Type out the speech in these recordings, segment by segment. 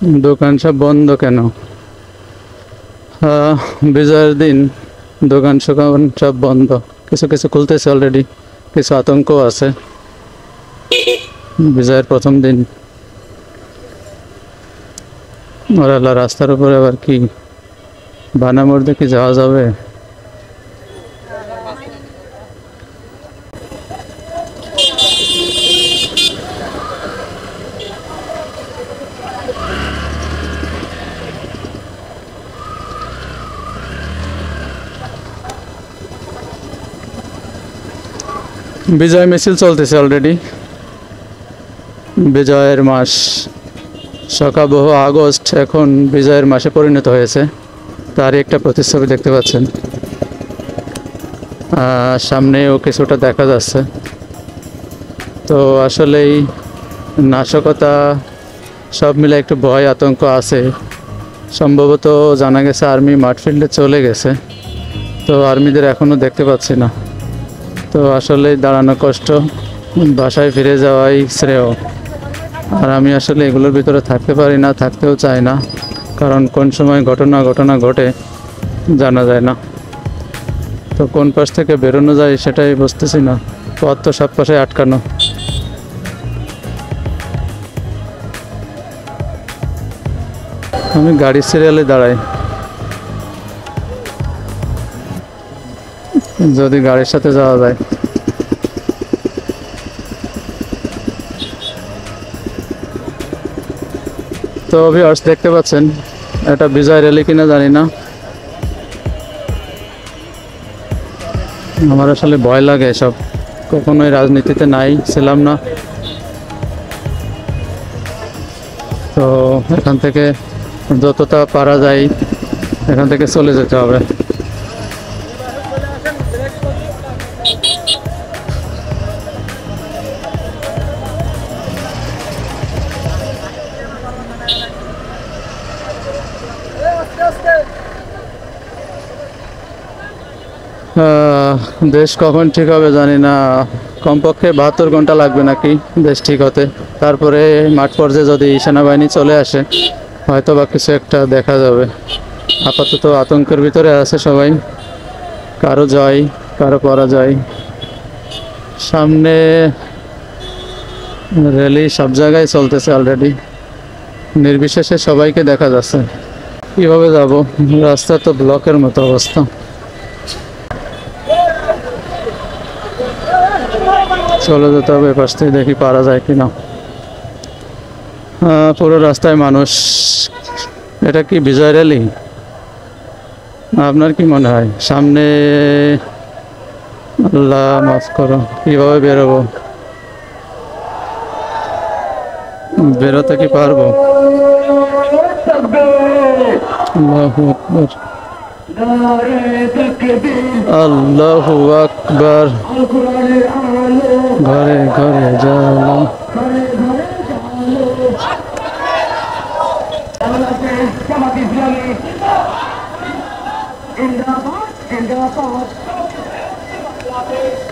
দোকান সব বন্ধ কেন? বিজয়ের দিন দোকান সোকান সব বন্ধ। কিছু কিছু খুলতেছে অলরেডি, কিছু আতঙ্ক আছে। বিজয়ের প্রথম দিন ওরালা রাস্তার উপরে আবার কি বানামোর দেখে যাওয়া যাবে? বিজয় মিছিল চলতেছে অলরেডি। বিজয়ের মাস শকাবহ আগস্ট এখন বিজয়ের মাসে পরিণত হয়েছে, তারই একটা প্রতিচ্ছবি দেখতে পাচ্ছেন। সামনেও কিছুটা দেখা যাচ্ছে। তো আসলেই নাশকতা সব মিলে একটু ভয় আতঙ্ক আছে। সম্ভবত জানা গেছে আর্মি মাঠফিল্ডে চলে গেছে, তো আর্মিদের এখনও দেখতে পাচ্ছি না। তো আসলেই দাঁড়ানো কষ্ট, বাসায় ফিরে যাওয়াই শ্রেয়। আর আমি আসলে এগুলোর ভিতরে থাকতে পারি না, থাকতেও চাই না, কারণ কোন সময় ঘটনা ঘটে জানা যায় না। তো কোন পাশ থেকে বেরোনো যায় সেটাই বুঝতেছি না, পথ তো সব পাশে আটকানো। আমি গাড়ি সিরিয়ালে দাঁড়াই, যদি গাড়ির সাথে যাওয়া যায়। তো ভিউয়ার্স দেখতে পাচ্ছেন, এটা বিজয় র্যালি কিনা জানি না। আমার আসলে ভয় লাগে এসব, কখনোই রাজনীতিতে নাই ছিলাম না। তো এখান থেকে যতটা পারা যায় এখান থেকে চলে যেতে হবে। দেশ কখন ঠিক হবে জানি না, কমপক্ষে 72 ঘন্টা লাগবে নাকি দেশ ঠিক হতে। তারপরে মাঠ পর্যায়ে যদি সেনাবাহিনী চলে আসে হয়তো বা কিছু একটা দেখা যাবে। আপাতত আতঙ্কের ভিতরে আছে সবাই, কারো জয় কারো পরাজয়। সামনে র্যালি সব জায়গায় চলতেছে অলরেডি, নির্বিশেষে সবাইকে দেখা যাচ্ছে। কিভাবে যাব, রাস্তা তো ব্লকের মতো অবস্থা। চলে যেতে হবে পাশ থেকে, দেখি পারা যায় কিনা। পুরো রাস্তায় মানুষ। এটা কি বিজয় র্যালি? আপনার কি মনে হয় সামনে? আল্লাহ মাফ করো, কিভাবে বেরোবো? বেরোতে কি পারবো? আল্লাহু আকবার, আল্লাহু আকবার। ঘরে ঘরে জ্বালা,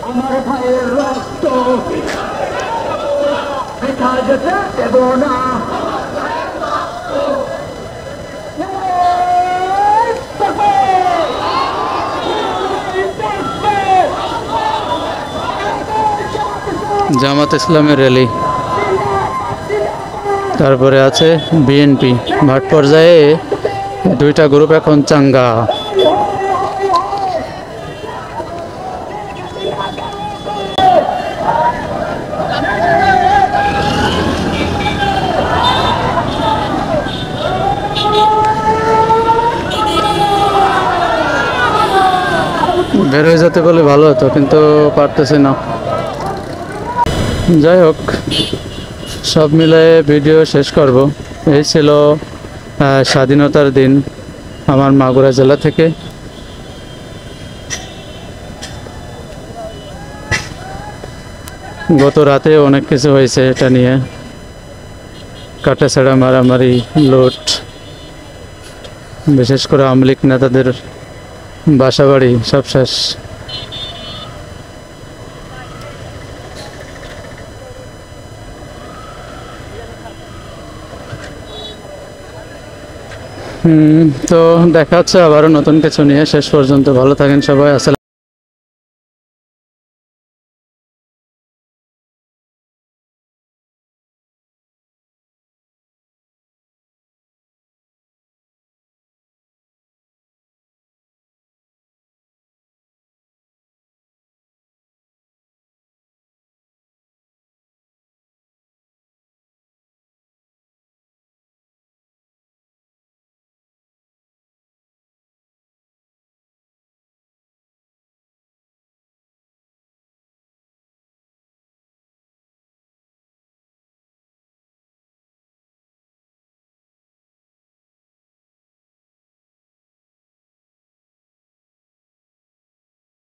আমার ভাইয়ের রক্ত বৃথা যেতে দেব না। জামাত ইসলামের র্যালি, তারপরে আছে বিএনপি। মাঠ পর্যায়ে দুইটা গ্রুপ এখন চাঙ্গা। বের হয়ে যেতে বলে ভালো হতো, কিন্তু পারতেছি না। যাই হোক, সব মিলে ভিডিও শেষ করব। এই ছিল স্বাধীনতার দিন আমার মাগুরা জেলা থেকে। গত রাতে অনেক কিছু হয়েছে এটা নিয়ে, কাটাছেড়া মারামারি, লুট, বিশেষ করে আওয়ামী লীগ নেতাদের বাসাবাড়ি সব শেষ। তো দেখা হচ্ছে আবারও নতুন কিছু নিয়ে। শেষ পর্যন্ত ভালো থাকেন সবাই। আসসালাম।